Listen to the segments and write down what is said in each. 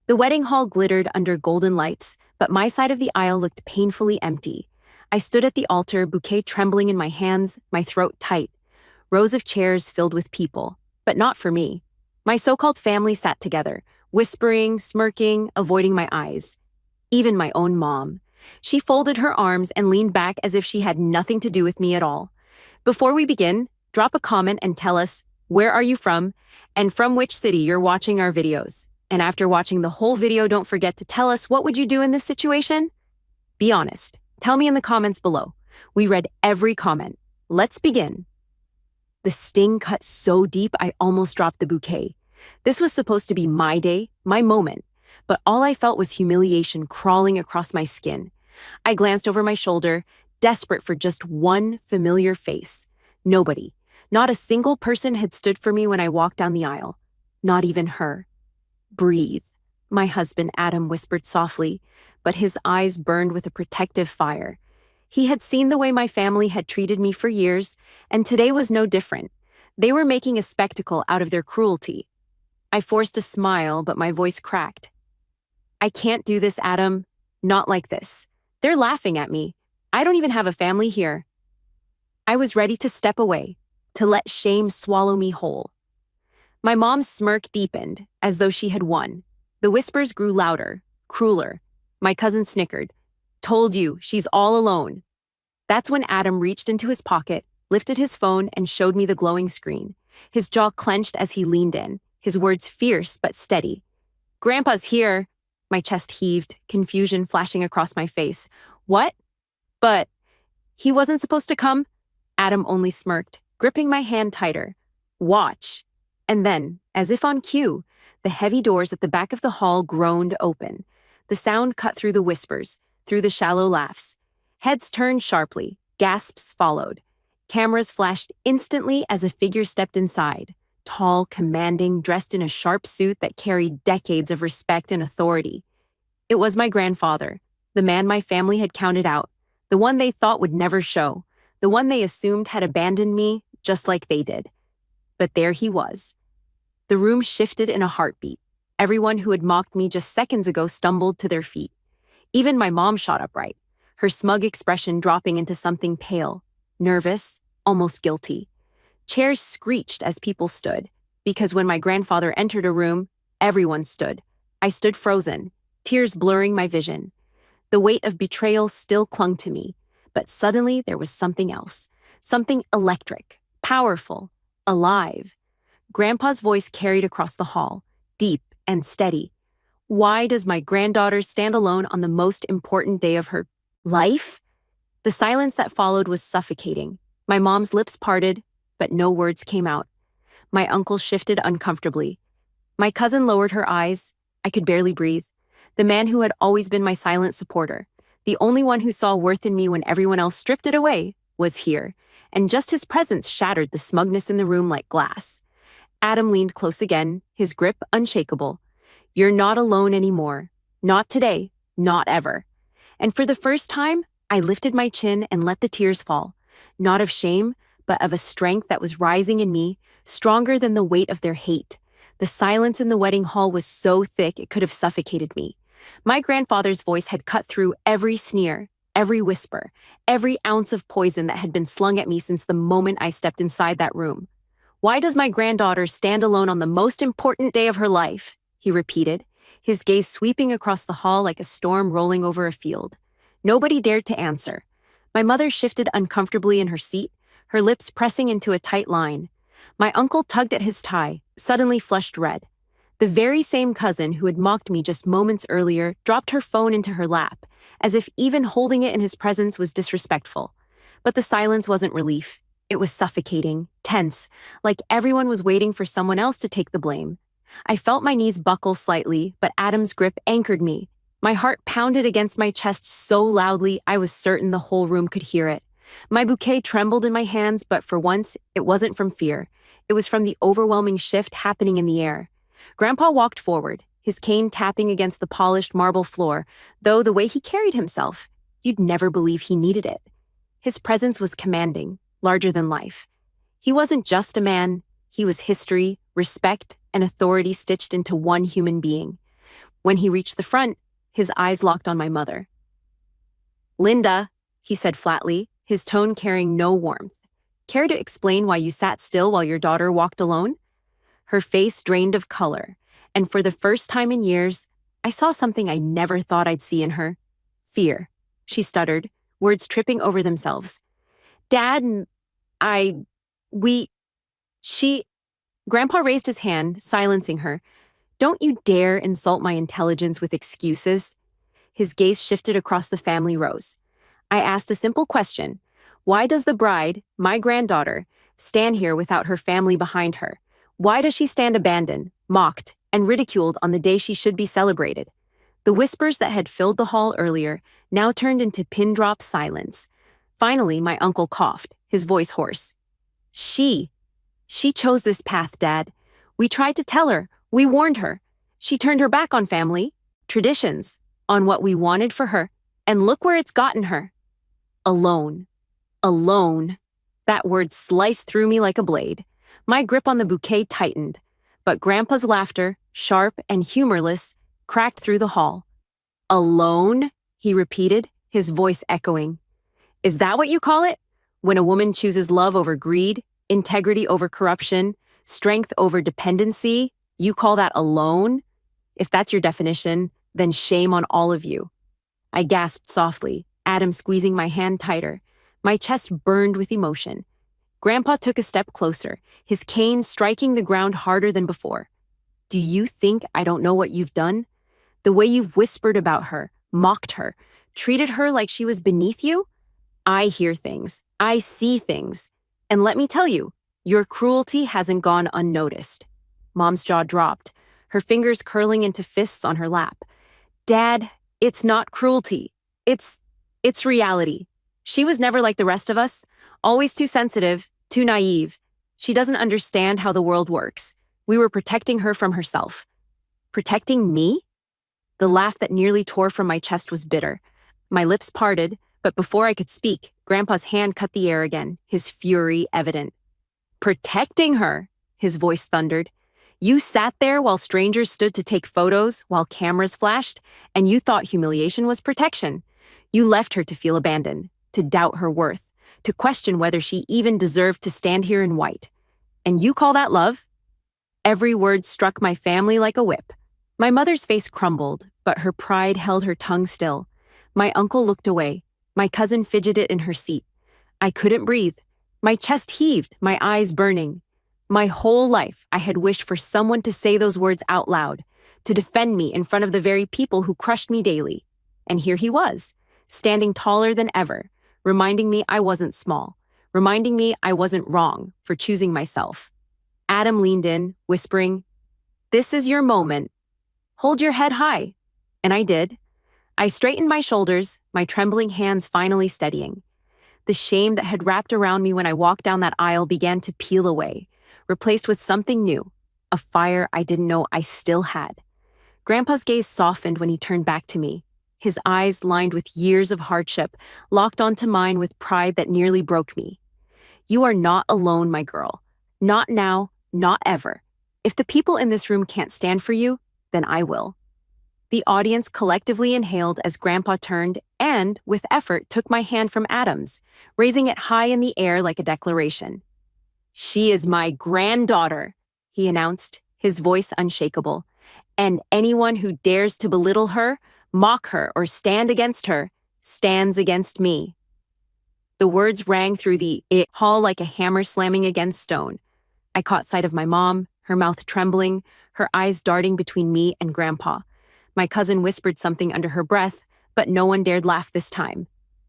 The wedding hall glittered under golden lights, but my side of the aisle looked painfully empty. I stood at the altar, bouquet trembling in my hands, my throat tight. Rows of chairs filled with people, but not for me. My so-called family sat together, whispering, smirking, avoiding my eyes. Even my own mom. She folded her arms and leaned back as if she had nothing to do with me at all. Before we begin, drop a comment and tell us, where are you from, and from which city you're watching our videos. And after watching the whole video, don't forget to tell us what would you do in this situation? Be honest. Tell me in the comments below. We read every comment. Let's begin. The sting cut so deep I almost dropped the bouquet. This was supposed to be my day, my moment, but all I felt was humiliation crawling across my skin. I glanced over my shoulder, desperate for just one familiar face. Nobody, not a single person had stood for me when I walked down the aisle. Not even her. Breathe, my husband Adam whispered softly, but his eyes burned with a protective fire. He had seen the way my family had treated me for years, and today was no different. They were making a spectacle out of their cruelty. I forced a smile, but my voice cracked. I can't do this, Adam. Not like this. They're laughing at me. I don't even have a family here. I was ready to step away, to let shame swallow me whole. My mom's smirk deepened, as though she had won. The whispers grew louder, crueler. My cousin snickered. Told you, she's all alone. That's when Adam reached into his pocket, lifted his phone, and showed me the glowing screen. His jaw clenched as he leaned in, his words fierce but steady. Grandpa's here. My chest heaved, confusion flashing across my face. What? But he wasn't supposed to come? Adam only smirked, gripping my hand tighter. Watch. And then, as if on cue, the heavy doors at the back of the hall groaned open. The sound cut through the whispers, through the shallow laughs. Heads turned sharply, gasps followed. Cameras flashed instantly as a figure stepped inside. Tall, commanding, dressed in a sharp suit that carried decades of respect and authority. It was my grandfather, the man my family had counted out, the one they thought would never show, the one they assumed had abandoned me just like they did. But there he was. The room shifted in a heartbeat. Everyone who had mocked me just seconds ago stumbled to their feet. Even my mom shot upright, her smug expression dropping into something pale, nervous, almost guilty. Chairs screeched as people stood, because when my grandfather entered a room, everyone stood. I stood frozen, tears blurring my vision. The weight of betrayal still clung to me, but suddenly there was something else, something electric, powerful, alive. Grandpa's voice carried across the hall, deep and steady. Why does my granddaughter stand alone on the most important day of her life? The silence that followed was suffocating. My mom's lips parted, but no words came out. My uncle shifted uncomfortably. My cousin lowered her eyes. I could barely breathe. The man who had always been my silent supporter, the only one who saw worth in me when everyone else stripped it away, was here, and just his presence shattered the smugness in the room like glass. Adam leaned close again, his grip unshakable. You're not alone anymore. Not today, not ever. And for the first time, I lifted my chin and let the tears fall, not of shame, but of a strength that was rising in me, stronger than the weight of their hate. The silence in the wedding hall was so thick it could have suffocated me. My grandfather's voice had cut through every sneer, every whisper, every ounce of poison that had been slung at me since the moment I stepped inside that room. Why does my granddaughter stand alone on the most important day of her life? He repeated, his gaze sweeping across the hall like a storm rolling over a field. Nobody dared to answer. My mother shifted uncomfortably in her seat, her lips pressing into a tight line. My uncle tugged at his tie, suddenly flushed red. The very same cousin who had mocked me just moments earlier dropped her phone into her lap, as if even holding it in his presence was disrespectful. But the silence wasn't relief. It was suffocating, tense, like everyone was waiting for someone else to take the blame. I felt my knees buckle slightly, but Adam's grip anchored me. My heart pounded against my chest so loudly I was certain the whole room could hear it. My bouquet trembled in my hands, but for once, it wasn't from fear. It was from the overwhelming shift happening in the air. Grandpa walked forward, his cane tapping against the polished marble floor, though the way he carried himself, you'd never believe he needed it. His presence was commanding, larger than life. He wasn't just a man, he was history, respect, and authority stitched into one human being. When he reached the front, his eyes locked on my mother. "Linda," he said flatly, his tone carrying no warmth. "Care to explain why you sat still while your daughter walked alone?" Her face drained of color, and for the first time in years, I saw something I never thought I'd see in her. Fear. She stuttered, words tripping over themselves. "Dad, I, we, she..." Grandpa raised his hand, silencing her. "Don't you dare insult my intelligence with excuses." His gaze shifted across the family rows. I asked a simple question. Why does the bride, my granddaughter, stand here without her family behind her? Why does she stand abandoned, mocked, and ridiculed on the day she should be celebrated? The whispers that had filled the hall earlier now turned into pin-drop silence. Finally, my uncle coughed, his voice hoarse. She chose this path, Dad. We tried to tell her. We warned her. She turned her back on family, traditions, on what we wanted for her, and look where it's gotten her. Alone. Alone. That word sliced through me like a blade. My grip on the bouquet tightened, but Grandpa's laughter, sharp and humorless, cracked through the hall. "Alone?" he repeated, his voice echoing. "Is that what you call it? When a woman chooses love over greed, integrity over corruption, strength over dependency, you call that alone? If that's your definition, then shame on all of you." I gasped softly, Adam squeezing my hand tighter. My chest burned with emotion. Grandpa took a step closer, his cane striking the ground harder than before. "Do you think I don't know what you've done? The way you've whispered about her, mocked her, treated her like she was beneath you? I hear things. I see things. And let me tell you, your cruelty hasn't gone unnoticed." Mom's jaw dropped, her fingers curling into fists on her lap. "Dad, it's not cruelty. It's reality. She was never like the rest of us, always too sensitive, too naive. She doesn't understand how the world works. We were protecting her from herself." "Protecting me?" The laugh that nearly tore from my chest was bitter. My lips parted, but before I could speak, Grandpa's hand cut the air again, his fury evident. "Protecting her," his voice thundered. "You sat there while strangers stood to take photos, while cameras flashed, and you thought humiliation was protection. You left her to feel abandoned, to doubt her worth, to question whether she even deserved to stand here in white. And you call that love?" Every word struck my family like a whip. My mother's face crumbled, but her pride held her tongue still. My uncle looked away. My cousin fidgeted in her seat. I couldn't breathe. My chest heaved, my eyes burning. My whole life, I had wished for someone to say those words out loud, to defend me in front of the very people who crushed me daily. And here he was, standing taller than ever, reminding me I wasn't small, reminding me I wasn't wrong for choosing myself. Adam leaned in, whispering, "This is your moment. Hold your head high." And I did. I straightened my shoulders, my trembling hands finally steadying. The shame that had wrapped around me when I walked down that aisle began to peel away, replaced with something new, a fire I didn't know I still had. Grandpa's gaze softened when he turned back to me, his eyes lined with years of hardship, locked onto mine with pride that nearly broke me. "You are not alone, my girl. Not now, not ever. If the people in this room can't stand for you, then I will." The audience collectively inhaled as Grandpa turned and, with effort, took my hand from Adam's, raising it high in the air like a declaration. "She is my granddaughter," he announced, his voice unshakable. "And anyone who dares to belittle her, mock her, or stand against her, stands against me." The words rang through the hall like a hammer slamming against stone. I caught sight of my mom, her mouth trembling, her eyes darting between me and Grandpa. My cousin whispered something under her breath, but no one dared laugh this time.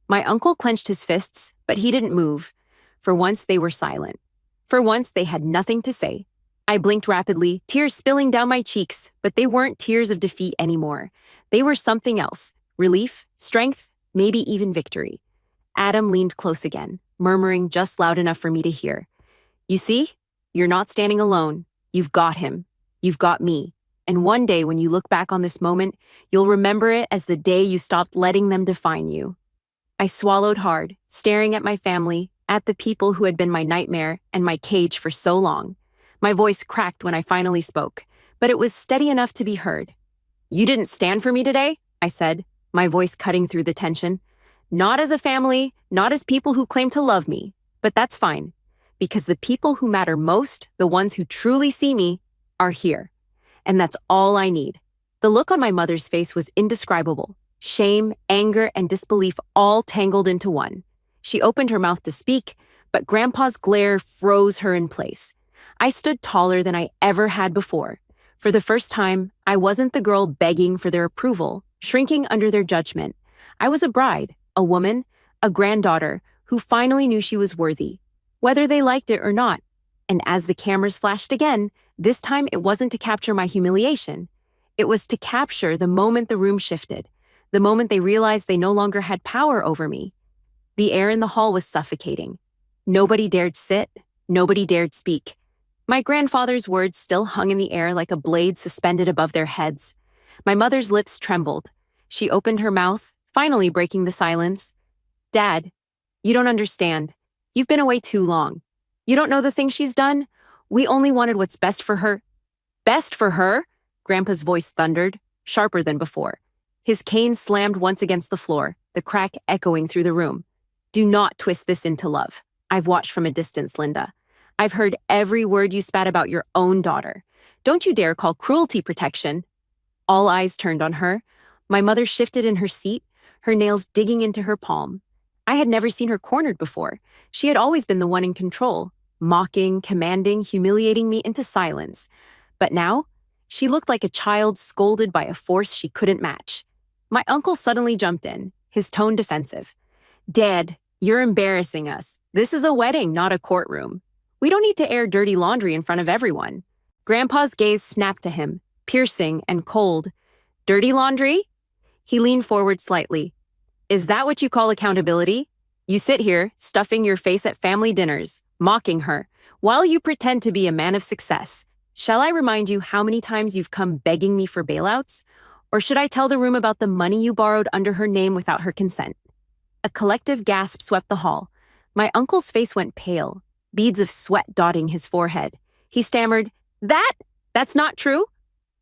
My uncle clenched his fists, but he didn't move. For once, they were silent. For once, they had nothing to say. I blinked rapidly, tears spilling down my cheeks, but they weren't tears of defeat anymore. They were something else. Relief, strength, maybe even victory. Adam leaned close again, murmuring just loud enough for me to hear. "You see? You're not standing alone. You've got him. You've got me. And one day when you look back on this moment, you'll remember it as the day you stopped letting them define you." I swallowed hard, staring at my family, at the people who had been my nightmare and my cage for so long. My voice cracked when I finally spoke, but it was steady enough to be heard. You didn't stand for me today, I said, my voice cutting through the tension. Not as a family, not as people who claim to love me, but that's fine, because the people who matter most, the ones who truly see me, are here. And that's all I need. The look on my mother's face was indescribable. Shame, anger, and disbelief all tangled into one. She opened her mouth to speak, but Grandpa's glare froze her in place. I stood taller than I ever had before. For the first time, I wasn't the girl begging for their approval, shrinking under their judgment. I was a bride, a woman, a granddaughter who finally knew she was worthy, whether they liked it or not. And as the cameras flashed again, this time it wasn't to capture my humiliation. It was to capture the moment the room shifted, the moment they realized they no longer had power over me. The air in the hall was suffocating. Nobody dared sit, nobody dared speak. My grandfather's words still hung in the air like a blade suspended above their heads. My mother's lips trembled. She opened her mouth, finally breaking the silence. Dad, you don't understand. You've been away too long. You don't know the things she's done? We only wanted what's best for her. Best for her? Grandpa's voice thundered, sharper than before. His cane slammed once against the floor, the crack echoing through the room. Do not twist this into love. I've watched from a distance, Linda. I've heard every word you spat about your own daughter. Don't you dare call cruelty protection. All eyes turned on her. My mother shifted in her seat, her nails digging into her palm. I had never seen her cornered before. She had always been the one in control, mocking, commanding, humiliating me into silence. But now, she looked like a child scolded by a force she couldn't match. My uncle suddenly jumped in, his tone defensive. Dad, you're embarrassing us. This is a wedding, not a courtroom. We don't need to air dirty laundry in front of everyone. Grandpa's gaze snapped to him, piercing and cold. Dirty laundry? He leaned forward slightly. Is that what you call accountability? You sit here, stuffing your face at family dinners, mocking her, while you pretend to be a man of success. Shall I remind you how many times you've come begging me for bailouts? Or should I tell the room about the money you borrowed under her name without her consent? A collective gasp swept the hall. My uncle's face went pale, beads of sweat dotting his forehead. He stammered, That's not true.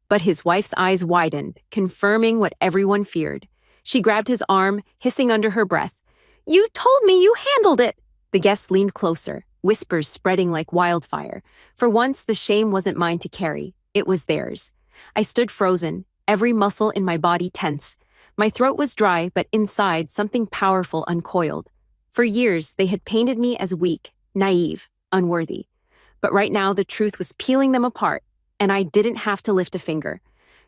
But his wife's eyes widened, confirming what everyone feared. She grabbed his arm, hissing under her breath. You told me you handled it. The guests leaned closer, whispers spreading like wildfire. For once, the shame wasn't mine to carry. It was theirs. I stood frozen, every muscle in my body tense. My throat was dry, but inside, something powerful uncoiled. For years, they had painted me as weak, naive, unworthy. But right now, the truth was peeling them apart, and I didn't have to lift a finger.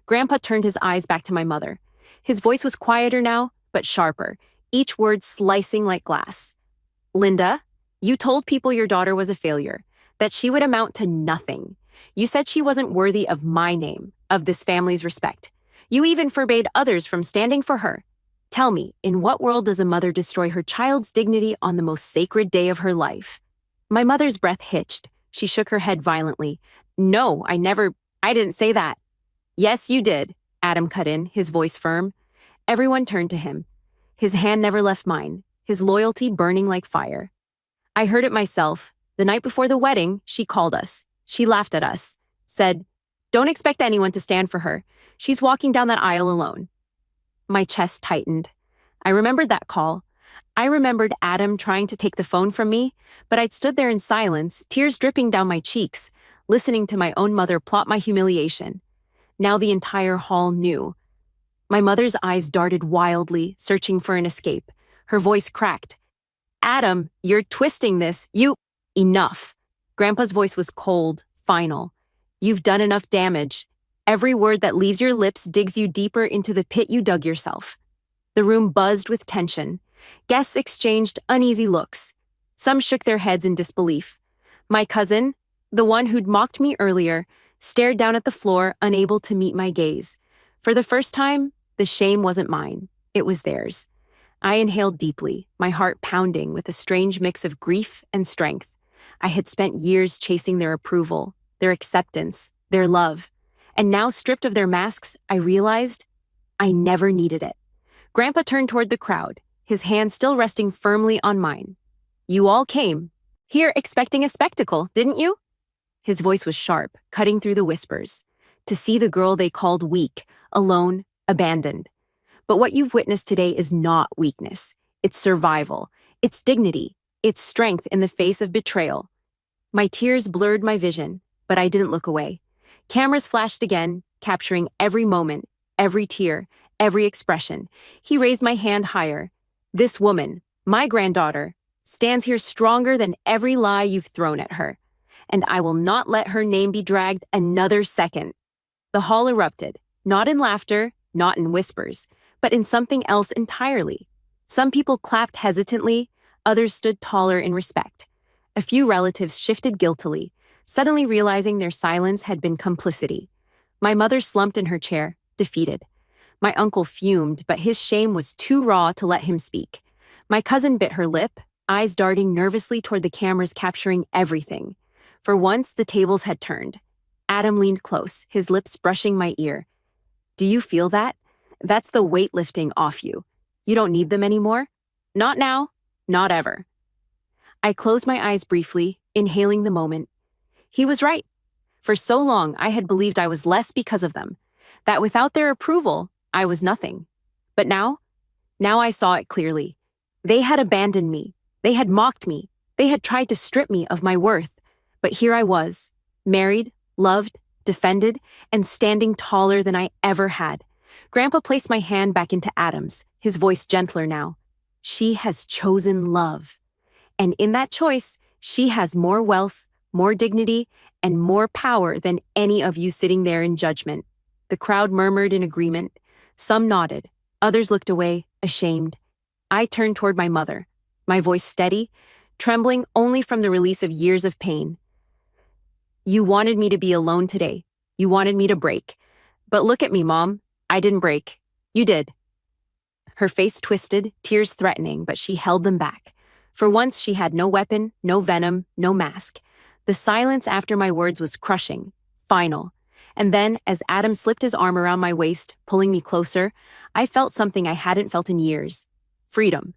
Grandpa turned his eyes back to my mother. His voice was quieter now, but sharper, each word slicing like glass. Linda, you told people your daughter was a failure, that she would amount to nothing. You said she wasn't worthy of my name, of this family's respect. You even forbade others from standing for her. Tell me, in what world does a mother destroy her child's dignity on the most sacred day of her life? My mother's breath hitched. She shook her head violently. No, I didn't say that. Yes, you did, Adam cut in, his voice firm. Everyone turned to him. His hand never left mine, his loyalty burning like fire. I heard it myself. The night before the wedding, she called us. She laughed at us, said, Don't expect anyone to stand for her. She's walking down that aisle alone. My chest tightened. I remembered that call. I remembered Adam trying to take the phone from me, but I'd stood there in silence, tears dripping down my cheeks, listening to my own mother plot my humiliation. Now the entire hall knew. My mother's eyes darted wildly, searching for an escape. Her voice cracked. Adam, you're twisting this. Enough. Grandpa's voice was cold, final. You've done enough damage. Every word that leaves your lips digs you deeper into the pit you dug yourself. The room buzzed with tension. Guests exchanged uneasy looks. Some shook their heads in disbelief. My cousin, the one who'd mocked me earlier, stared down at the floor, unable to meet my gaze. For the first time, the shame wasn't mine. It was theirs. I inhaled deeply, my heart pounding with a strange mix of grief and strength. I had spent years chasing their approval, their acceptance, their love. And now, stripped of their masks, I realized I never needed it. Grandpa turned toward the crowd, his hand still resting firmly on mine. You all came here expecting a spectacle, didn't you? His voice was sharp, cutting through the whispers. To see the girl they called weak, alone, abandoned. But what you've witnessed today is not weakness. It's survival. It's dignity. It's strength in the face of betrayal. My tears blurred my vision, but I didn't look away. Cameras flashed again, capturing every moment, every tear, every expression. He raised my hand higher. This woman, my granddaughter, stands here stronger than every lie you've thrown at her. And I will not let her name be dragged another second. The hall erupted, not in laughter, not in whispers, but in something else entirely. Some people clapped hesitantly, others stood taller in respect. A few relatives shifted guiltily, suddenly realizing their silence had been complicity. My mother slumped in her chair, defeated. My uncle fumed, but his shame was too raw to let him speak. My cousin bit her lip, eyes darting nervously toward the cameras capturing everything. For once, the tables had turned. Adam leaned close, his lips brushing my ear. Do you feel that? That's the weight lifting off you. You don't need them anymore? Not now, not ever. I closed my eyes briefly, inhaling the moment. He was right. For so long, I had believed I was less because of them, that without their approval, I was nothing. But now I saw it clearly. They had abandoned me. They had mocked me. They had tried to strip me of my worth. But here I was, married, loved, defended, and standing taller than I ever had. Grandpa placed my hand back into Adam's, his voice gentler now. She has chosen love. And in that choice, she has more wealth, more dignity, and more power than any of you sitting there in judgment. The crowd murmured in agreement. Some nodded. Others looked away, ashamed. I turned toward my mother, my voice steady, trembling only from the release of years of pain. You wanted me to be alone today. You wanted me to break. But look at me, Mom. I didn't break. You did. Her face twisted, tears threatening, but she held them back. For once, she had no weapon, no venom, no mask. The silence after my words was crushing, final. And then, as Adam slipped his arm around my waist, pulling me closer, I felt something I hadn't felt in years. Freedom.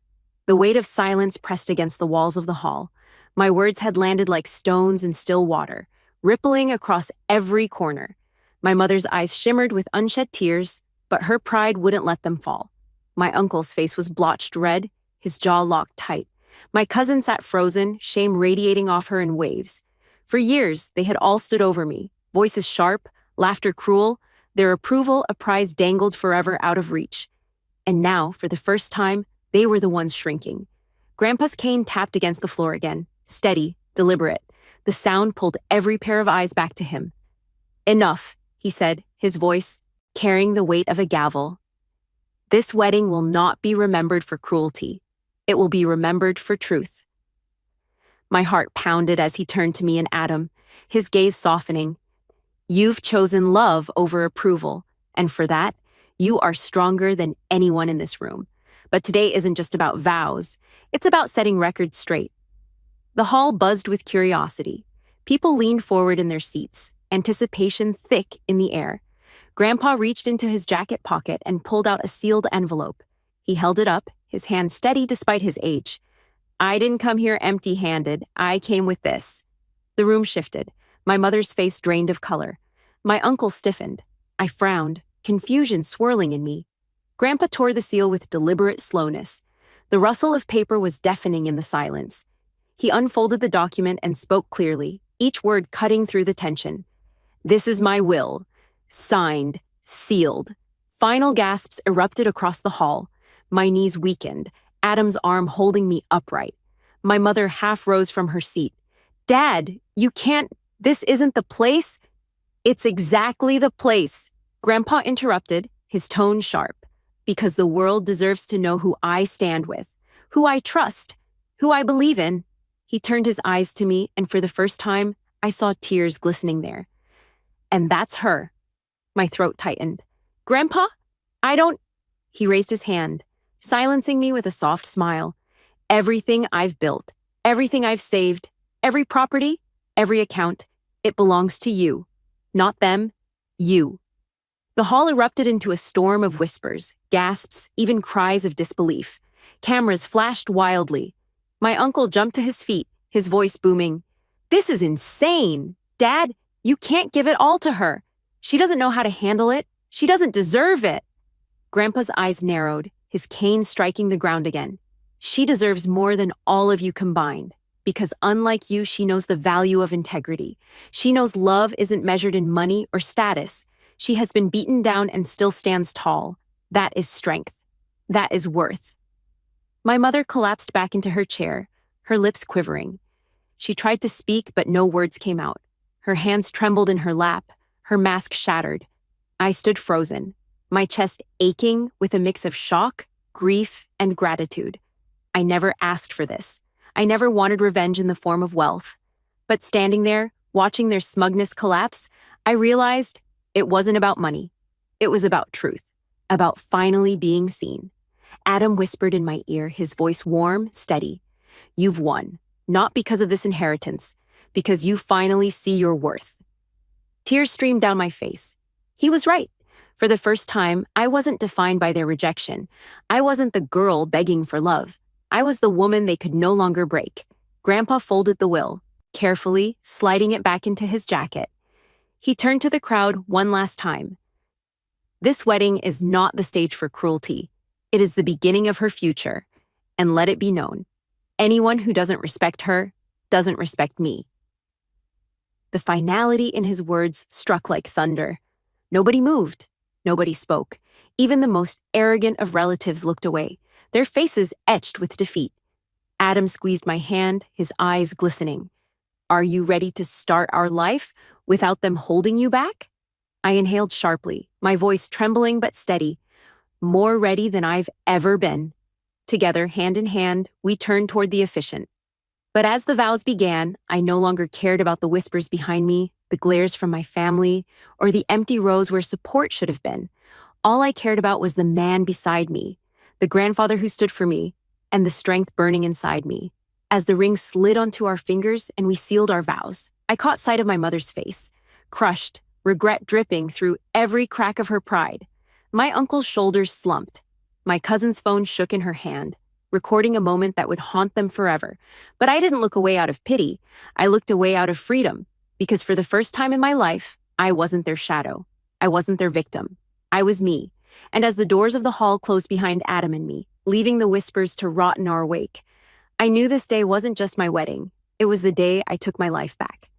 The weight of silence pressed against the walls of the hall. My words had landed like stones in still water, rippling across every corner. My mother's eyes shimmered with unshed tears, but her pride wouldn't let them fall. My uncle's face was blotched red, his jaw locked tight. My cousin sat frozen, shame radiating off her in waves. For years, they had all stood over me, voices sharp, laughter cruel, their approval a prize dangled forever out of reach. And now, for the first time, they were the ones shrinking. Grandpa's cane tapped against the floor again, steady, deliberate. The sound pulled every pair of eyes back to him. Enough, he said, his voice carrying the weight of a gavel. This wedding will not be remembered for cruelty. It will be remembered for truth. My heart pounded as he turned to me and Adam, his gaze softening. You've chosen love over approval, and for that, you are stronger than anyone in this room. But today isn't just about vows. It's about setting records straight. The hall buzzed with curiosity. People leaned forward in their seats, anticipation thick in the air. Grandpa reached into his jacket pocket and pulled out a sealed envelope. He held it up, his hand steady despite his age. I didn't come here empty-handed. I came with this. The room shifted. My mother's face drained of color. My uncle stiffened. I frowned, confusion swirling in me. Grandpa tore the seal with deliberate slowness. The rustle of paper was deafening in the silence. He unfolded the document and spoke clearly, each word cutting through the tension. This is my will. Signed. Sealed. Final gasps erupted across the hall. My knees weakened, Adam's arm holding me upright. My mother half rose from her seat. Dad, you can't. This isn't the place. It's exactly the place. Grandpa interrupted, his tone sharp. Because the world deserves to know who I stand with, who I trust, who I believe in. He turned his eyes to me, and for the first time, I saw tears glistening there. And that's her. My throat tightened. Grandpa? I don't. He raised his hand, silencing me with a soft smile. Everything I've built, everything I've saved, every property, every account, it belongs to you. Not them, you. The hall erupted into a storm of whispers, gasps, even cries of disbelief. Cameras flashed wildly. My uncle jumped to his feet, his voice booming. This is insane! Dad, you can't give it all to her. She doesn't know how to handle it. She doesn't deserve it. Grandpa's eyes narrowed, his cane striking the ground again. She deserves more than all of you combined. Because unlike you, she knows the value of integrity. She knows love isn't measured in money or status. She has been beaten down and still stands tall. That is strength. That is worth. My mother collapsed back into her chair, her lips quivering. She tried to speak, but no words came out. Her hands trembled in her lap, her mask shattered. I stood frozen, my chest aching with a mix of shock, grief, and gratitude. I never asked for this. I never wanted revenge in the form of wealth. But standing there, watching their smugness collapse, I realized it wasn't about money. It was about truth, about finally being seen. Adam whispered in my ear, his voice warm, steady. You've won, not because of this inheritance, because you finally see your worth. Tears streamed down my face. He was right. For the first time, I wasn't defined by their rejection. I wasn't the girl begging for love. I was the woman they could no longer break. Grandpa folded the will, carefully sliding it back into his jacket. He turned to the crowd one last time. This wedding is not the stage for cruelty. It is the beginning of her future. And let it be known, anyone who doesn't respect her doesn't respect me. The finality in his words struck like thunder. Nobody moved. Nobody spoke. Even the most arrogant of relatives looked away, their faces etched with defeat. Adam squeezed my hand, his eyes glistening. Are you ready to start our life without them holding you back? I inhaled sharply, my voice trembling but steady. More ready than I've ever been. Together, hand in hand, we turned toward the officiant. But as the vows began, I no longer cared about the whispers behind me, the glares from my family, or the empty rows where support should have been. All I cared about was the man beside me, the grandfather who stood for me, and the strength burning inside me. As the ring slid onto our fingers and we sealed our vows, I caught sight of my mother's face, crushed, regret dripping through every crack of her pride. My uncle's shoulders slumped. My cousin's phone shook in her hand, recording a moment that would haunt them forever. But I didn't look away out of pity. I looked away out of freedom, because for the first time in my life, I wasn't their shadow. I wasn't their victim. I was me. And as the doors of the hall closed behind Adam and me, leaving the whispers to rot in our wake, I knew this day wasn't just my wedding. It was the day I took my life back.